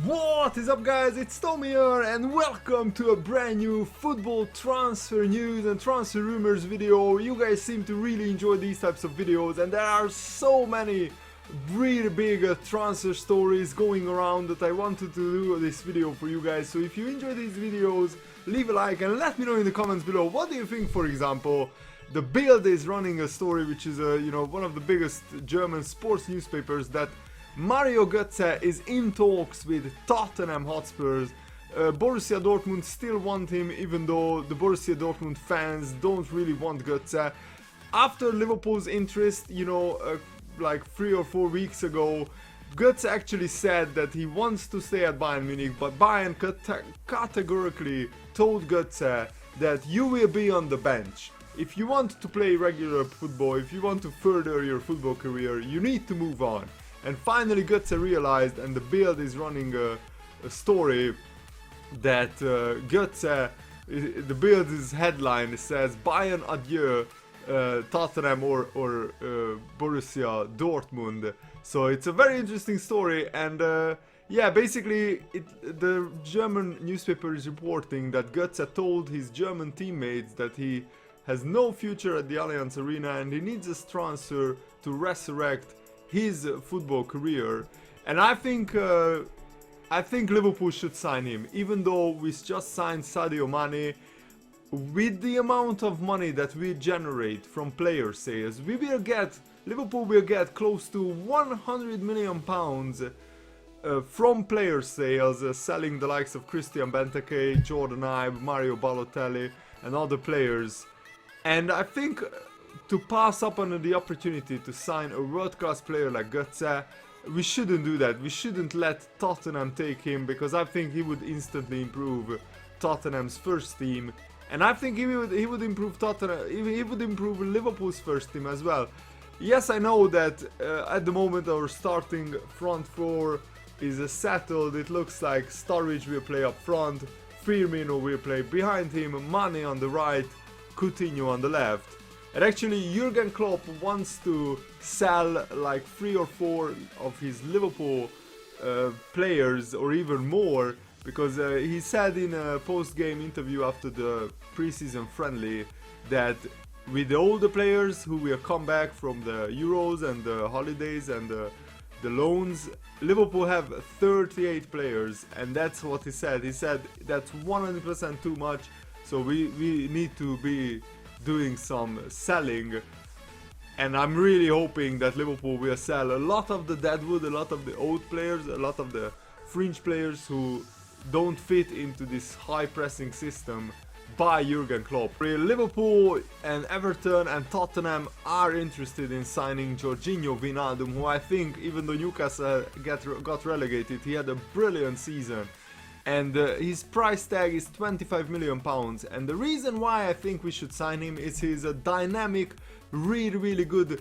What is up, guys? It's Tom here and welcome to a brand new football transfer news and transfer rumors video. You guys seem to really enjoy these types of videos and there are so many really big transfer stories going around that I wanted to do this video for you guys. So if you enjoy these videos, leave a like and let me know in the comments below what do you think. For example, the Bild is running a story which is one of the biggest German sports newspapers, that Mario Götze is in talks with Tottenham Hotspurs. Borussia Dortmund still want him, even though the Borussia Dortmund fans don't really want Götze. After Liverpool's interest, like 3 or 4 weeks ago, Götze actually said that he wants to stay at Bayern Munich, but Bayern categorically told Götze that you will be on the bench. If you want to play regular football, if you want to further your football career, you need to move on. And finally Götze realized, and the Bild is running a story that Götze, the Bild's headline says Bayern adieu, Tottenham or Borussia Dortmund. So it's a very interesting story, and yeah, basically the German newspaper is reporting that Götze told his German teammates that he has no future at the Allianz Arena and he needs a transfer to resurrect his football career. And I think Liverpool should sign him, even though we just signed Sadio Mane. With the amount of money that we generate from player sales, Liverpool will get close to 100 million pounds from player sales, selling the likes of Christian Benteke, Jordan Ibe, Mario Balotelli and other players. And I think to pass up on the opportunity to sign a world-class player like Götze, we shouldn't do that. We shouldn't let Tottenham take him, because I think he would instantly improve Tottenham's first team, and I think he would improve Tottenham. He would improve Liverpool's first team as well. Yes, I know that at the moment our starting front four is settled. It looks like Sturridge will play up front, Firmino will play behind him, Mane on the right, Coutinho on the left. And actually Jurgen Klopp wants to sell like 3 or 4 of his Liverpool players, or even more, because he said in a post-game interview after the pre-season friendly that with all the players who will come back from the Euros and the holidays and the loans, Liverpool have 38 players, and that's what he said. He said that's 100% too much, so we need to be doing some selling, and I'm really hoping that Liverpool will sell a lot of the deadwood, a lot of the old players, a lot of the fringe players who don't fit into this high pressing system by Jurgen Klopp. Liverpool and Everton and Tottenham are interested in signing Jorginho Wijnaldum, who I think, even though Newcastle got relegated, he had a brilliant season. And his price tag is 25 million pounds, and the reason why I think we should sign him is he's a dynamic, really good,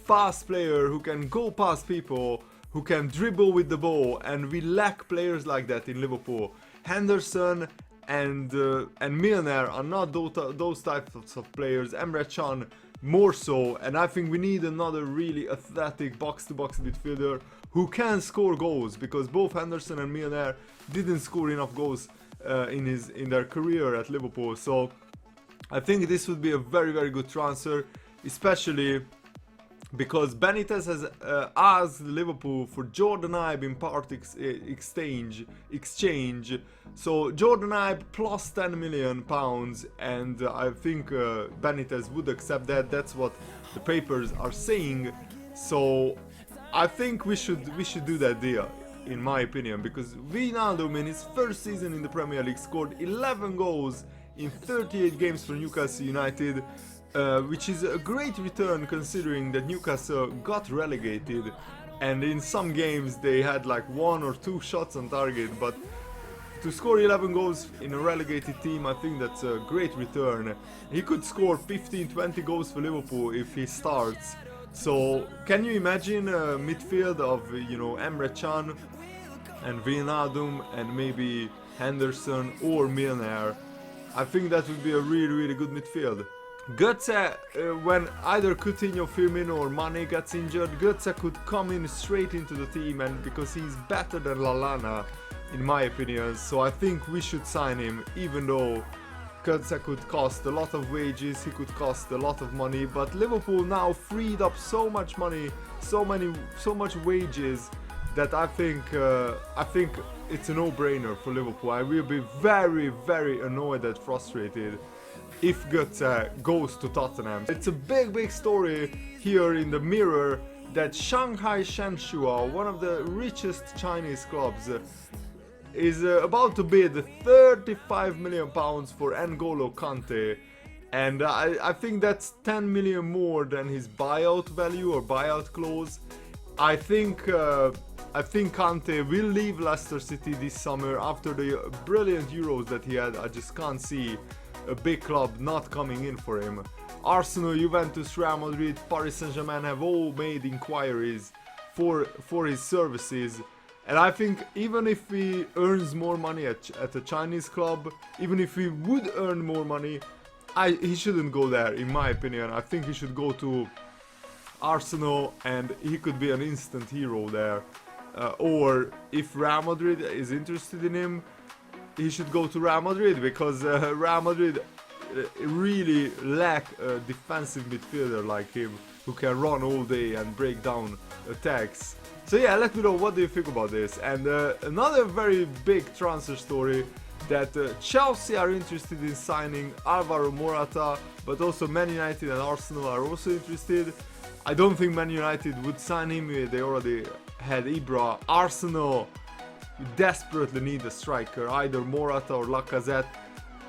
fast player who can go past people, who can dribble with the ball, and we lack players like that in Liverpool. Henderson and Milner are not those types of players. Emre Can more so, and I think we need another really athletic box-to-box midfielder who can score goals, because both Henderson and Milner didn't score enough goals in their career at Liverpool. So I think this would be a very good transfer, especially because Benitez has asked Liverpool for Jordan Ibe in part exchange. So Jordan Ibe plus 10 million pounds, and I think Benitez would accept that. That's what the papers are saying. So I think we should do that deal, in my opinion, because Wijnaldum in his first season in the Premier League scored 11 goals in 38 games for Newcastle United, which is a great return considering that Newcastle got relegated and in some games they had like 1 or 2 shots on target, but to score 11 goals in a relegated team, I think that's a great return. He could score 15-20 goals for Liverpool if he starts. So can you imagine a midfield of Emre Can and Wijnaldum and maybe Henderson or Milner? I think that would be a really good midfield. Götze, when either Coutinho, Firmino or Mane gets injured, Götze could come in straight into the team, and because he's better than Lallana, in my opinion. So I think we should sign him, even though Götze could cost a lot of wages, he could cost a lot of money, but Liverpool now freed up so much money, so much wages, that I think it's a no-brainer for Liverpool. I will be very, very annoyed and frustrated if Götze goes to Tottenham. It's a big story here in the Mirror that Shanghai Shenhua, one of the richest Chinese clubs, is about to bid 35 million pounds for N'Golo Kanté, and I think that's 10 million more than his buyout value or buyout clause. I think Kanté will leave Leicester City this summer after the brilliant Euros that he had. I just can't see a big club not coming in for him. Arsenal, Juventus, Real Madrid, Paris Saint-Germain have all made inquiries for his services. And I think even if he earns more money at a Chinese club, even if he would earn more money, he shouldn't go there, in my opinion. I think he should go to Arsenal and he could be an instant hero there. Or if Real Madrid is interested in him, he should go to Real Madrid, because Real Madrid really lack a defensive midfielder like him who can run all day and break down attacks. So yeah, let me know what do you think about this. And another very big transfer story, that Chelsea are interested in signing Alvaro Morata, but also Man United and Arsenal are also interested. I don't think Man United would sign him, they already had Ibra. Arsenal desperately need a striker, either Morata or Lacazette.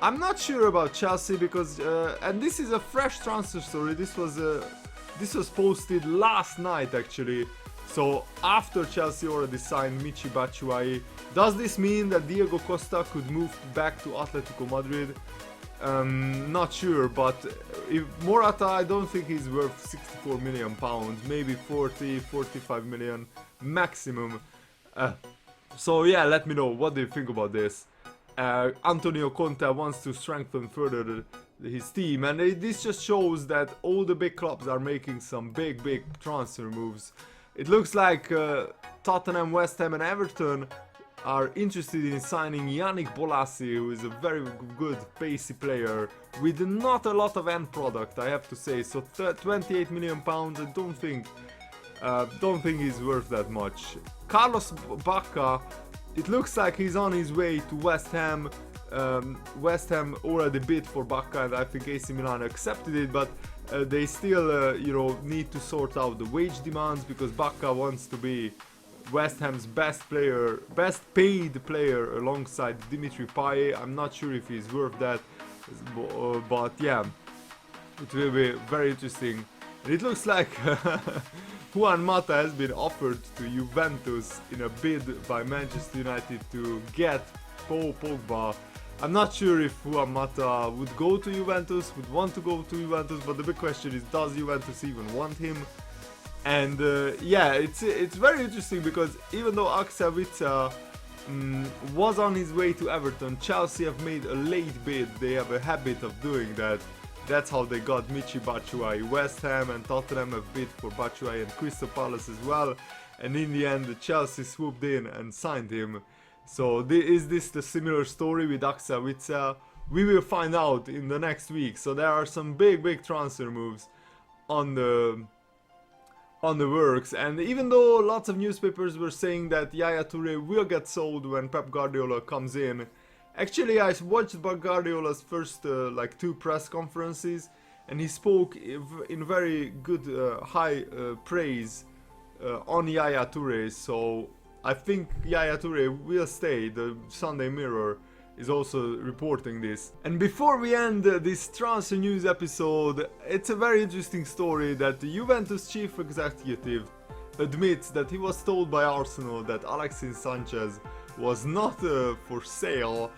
I'm not sure about Chelsea because, and this is a fresh transfer story, this was posted last night actually. So after Chelsea already signed Michy Batshuayi, does this mean that Diego Costa could move back to Atletico Madrid? Not sure, but if Morata, I don't think he's worth 64 million pounds, maybe 40-45 million maximum. So yeah, let me know, what do you think about this? Antonio Conte wants to strengthen further his team, and this just shows that all the big clubs are making some big transfer moves. It looks like Tottenham, West Ham and Everton are interested in signing Yannick Bolasie, who is a very good pacey player with not a lot of end product, I have to say. So 28 million pounds, I don't think he's worth that much. Carlos Bacca, it looks like he's on his way to West Ham. West Ham already bid for Bacca, and I think AC Milan accepted it, but they still need to sort out the wage demands, because Bacca wants to be West Ham's best paid player alongside Dimitri Payet. I'm not sure if he's worth that, but yeah, it will be very interesting. And it looks like Juan Mata has been offered to Juventus in a bid by Manchester United to get Paul Pogba. I'm not sure if Juan Mata would go to Juventus, would want to go to Juventus, but the big question is, does Juventus even want him? And yeah, it's very interesting, because even though Axel Witsel was on his way to Everton, Chelsea have made a late bid. They have a habit of doing that. That's how they got Michy Batshuayi. West Ham and Tottenham have bid for Batshuayi and Crystal Palace as well. And in the end, Chelsea swooped in and signed him. So is this the similar story with Axel Witsel? We will find out in the next week. So there are some big transfer moves on the works. And even though lots of newspapers were saying that Yaya Toure will get sold when Pep Guardiola comes in, actually I watched Pep Guardiola's first like 2 press conferences, and he spoke in very good high praise on Yaya Toure. So I think Yaya Toure will stay. The Sunday Mirror is also reporting this. And before we end this transfer news episode, it's a very interesting story that the Juventus chief executive admits that he was told by Arsenal that Alexis Sanchez was not for sale,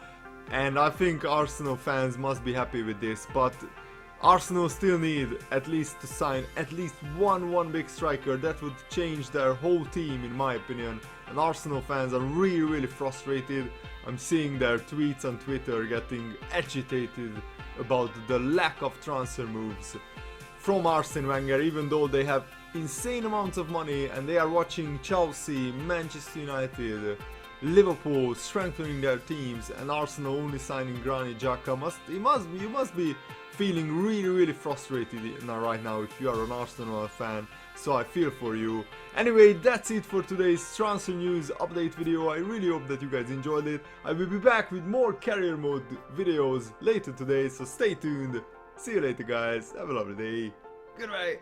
and I think Arsenal fans must be happy with this, but Arsenal still need at least to sign at least one big striker. That would change their whole team, in my opinion, and Arsenal fans are really frustrated. I'm seeing their tweets on Twitter getting agitated about the lack of transfer moves from Arsene Wenger, even though they have insane amounts of money and they are watching Chelsea, Manchester United, Liverpool strengthening their teams, and Arsenal only signing Granit Xhaka. You must be feeling really frustrated right now if you are an Arsenal fan, so I feel for you. Anyway, that's it for today's transfer news update video. I really hope that you guys enjoyed it. I will be back with more career mode videos later today, so stay tuned. See you later guys, have a lovely day. Goodbye.